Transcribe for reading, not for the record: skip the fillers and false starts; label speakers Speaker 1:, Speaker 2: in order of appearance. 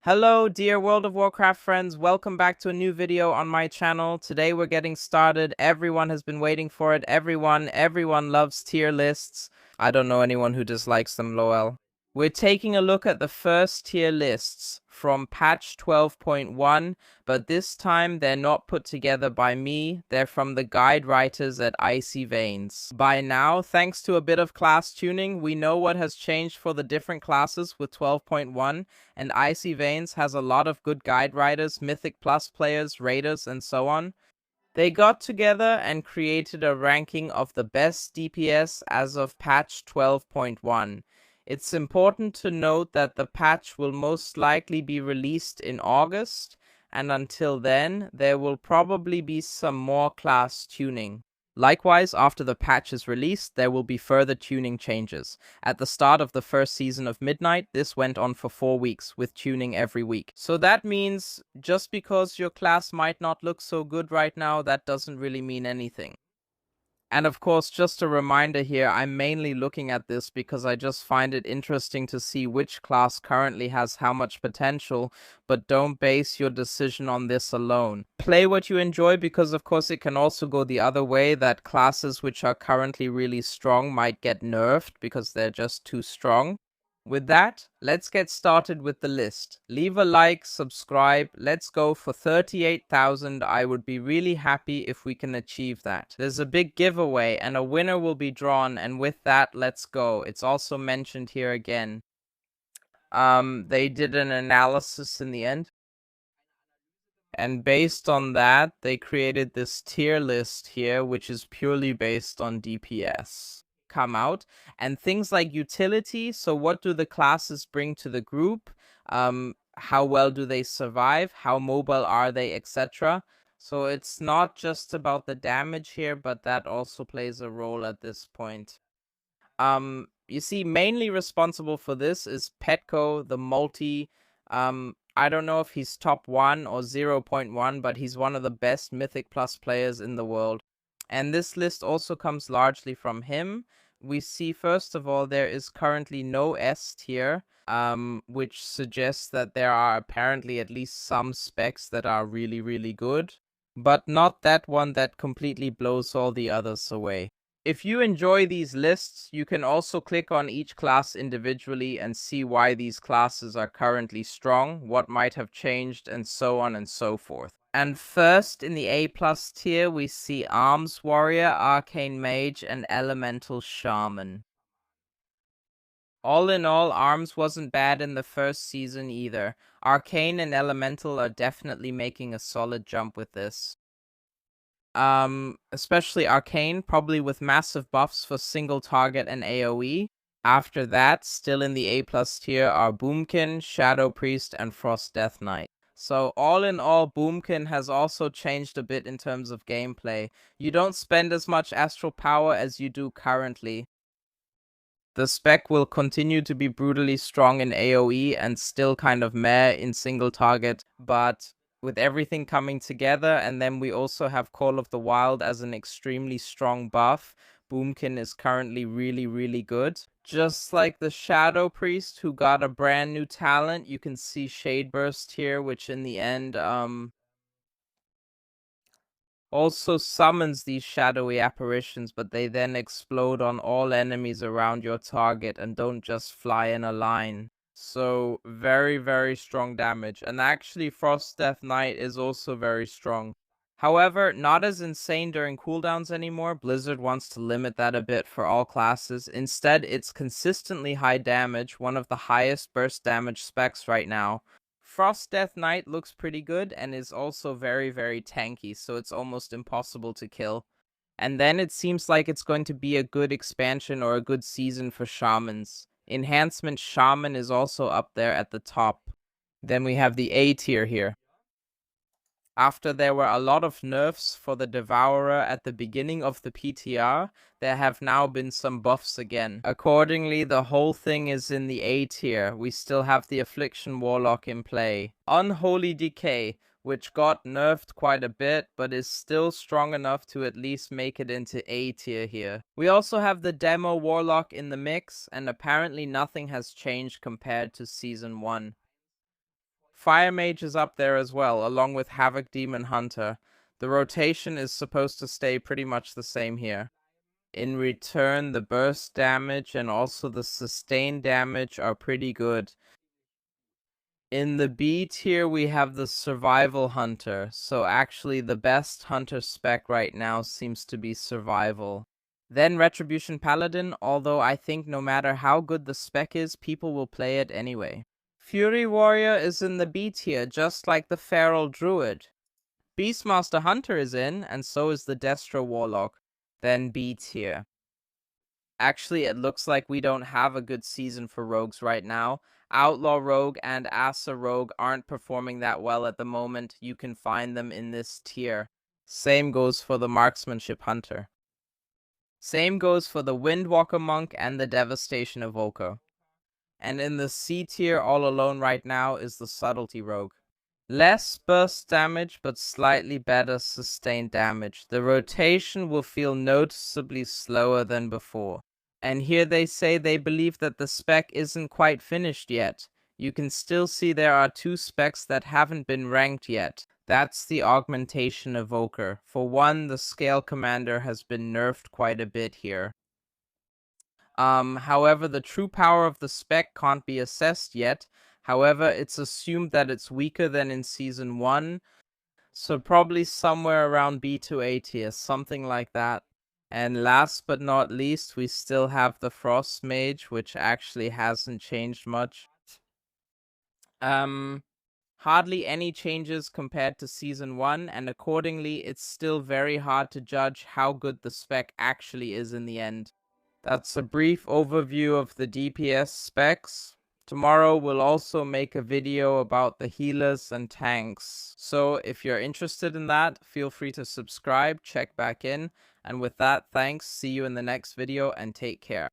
Speaker 1: Hello, dear World of Warcraft friends. Welcome back to a new video on my channel. Today we're getting started. Everyone has been waiting for it. Everyone loves tier lists. I don't know anyone who dislikes them, lol. We're taking a look at the first tier lists from patch 12.1, but this time they're not put together by me. They're from the guide writers at Icy Veins. By now, thanks to a bit of class tuning, we know what has changed for the different classes with 12.1, and Icy Veins has a lot of good guide writers, Mythic Plus players, raiders, and so on. They got together and created a ranking of the best DPS as of patch 12.1. It's important to note that the patch will most likely be released in August, and until then, there will probably be some more class tuning. Likewise, after the patch is released, there will be further tuning changes. At the start of the first season of Midnight, this went on for 4 weeks, with tuning every week. So that means, just because your class might not look so good right now, that doesn't really mean anything. And of course, just a reminder here, I'm mainly looking at this because I just find it interesting to see which class currently has how much potential, but don't base your decision on this alone. Play what you enjoy, because of course it can also go the other way, that classes which are currently really strong might get nerfed because they're just too strong. With that, let's get started with the list. Leave a like, subscribe, let's go for 38,000. I would be really happy if we can achieve that. There's a big giveaway and a winner will be drawn, and with that, let's go. It's also mentioned here again. They did an analysis in the end. And based on that, they created this tier list here, which is purely based on DPS. Come out, and things like utility, so what do the classes bring to the group, how well do they survive, how mobile are they, etc. So it's not just about the damage here, but that also plays a role at this point. You see, mainly responsible for this is Petco, the multi. I don't know if he's top 1 or 0.1, but he's one of the best Mythic Plus players in the world. And this list also comes largely from him. We see, first of all, there is currently no S tier, which suggests that there are apparently at least some specs that are really, really good, but not that one that completely blows all the others away. If you enjoy these lists, you can also click on each class individually and see why these classes are currently strong, what might have changed, and so on and so forth. And first, in the A+ tier, we see Arms Warrior, Arcane Mage, and Elemental Shaman. All in all, Arms wasn't bad in the first season either. Arcane and Elemental are definitely making a solid jump with this. Especially Arcane, probably with massive buffs for single target and AoE. After that, still in the A+ tier are Boomkin, Shadow Priest, and Frost Death Knight. So all in all, Boomkin has also changed a bit in terms of gameplay. You don't spend as much astral power as you do currently. The spec will continue to be brutally strong in AoE and still kind of meh in single target, but with everything coming together, and then we also have Call of the Wild as an extremely strong buff, Boomkin is currently really, really good. Just like the Shadow Priest, who got a brand new talent, you can see Shade Burst here, which in the end, also summons these shadowy apparitions, but they then explode on all enemies around your target and don't just fly in a line. So very, very strong damage. And actually Frost Death Knight is also very strong. However, not as insane during cooldowns anymore. Blizzard wants to limit that a bit for all classes. Instead, it's consistently high damage, one of the highest burst damage specs right now. Frost Death Knight looks pretty good and is also very, very tanky, so it's almost impossible to kill. And then it seems like it's going to be a good expansion or a good season for Shamans. Enhancement Shaman is also up there at the top. Then we have the A tier here. After there were a lot of nerfs for the Devourer at the beginning of the PTR, there have now been some buffs again. Accordingly, the whole thing is in the A tier. We still have the Affliction Warlock in play. Unholy Decay, which got nerfed quite a bit, but is still strong enough to at least make it into A tier here. We also have the Demo Warlock in the mix, and apparently nothing has changed compared to Season 1. Fire Mage is up there as well, along with Havoc Demon Hunter. The rotation is supposed to stay pretty much the same here. In return, the burst damage and also the sustained damage are pretty good. In the B tier, we have the Survival Hunter. So actually, the best Hunter spec right now seems to be Survival. Then Retribution Paladin, although I think no matter how good the spec is, people will play it anyway. Fury Warrior is in the B tier, just like the Feral Druid. Beastmaster Hunter is in, and so is the Destro Warlock. Then B tier. Actually, it looks like we don't have a good season for rogues right now. Outlaw Rogue and Asa Rogue aren't performing that well at the moment. You can find them in this tier. Same goes for the Marksmanship Hunter. Same goes for the Windwalker Monk and the Devastation Evoker. And in the C tier all alone right now is the Subtlety Rogue. Less burst damage, but slightly better sustained damage. The rotation will feel noticeably slower than before. And here they say they believe that the spec isn't quite finished yet. You can still see there are 2 specs that haven't been ranked yet. That's the Augmentation Evoker. For one, the Scale Commander has been nerfed quite a bit here. However, the true power of the spec can't be assessed yet. However, it's assumed that it's weaker than in Season 1, so probably somewhere around B to A tier, something like that. And last but not least, we still have the Frost Mage, which actually hasn't changed much. Hardly any changes compared to Season 1, and accordingly, it's still very hard to judge how good the spec actually is in the end. That's a brief overview of the DPS specs. Tomorrow we'll also make a video about the healers and tanks. So if you're interested in that, feel free to subscribe, check back in. And with that, thanks, see you in the next video, and take care.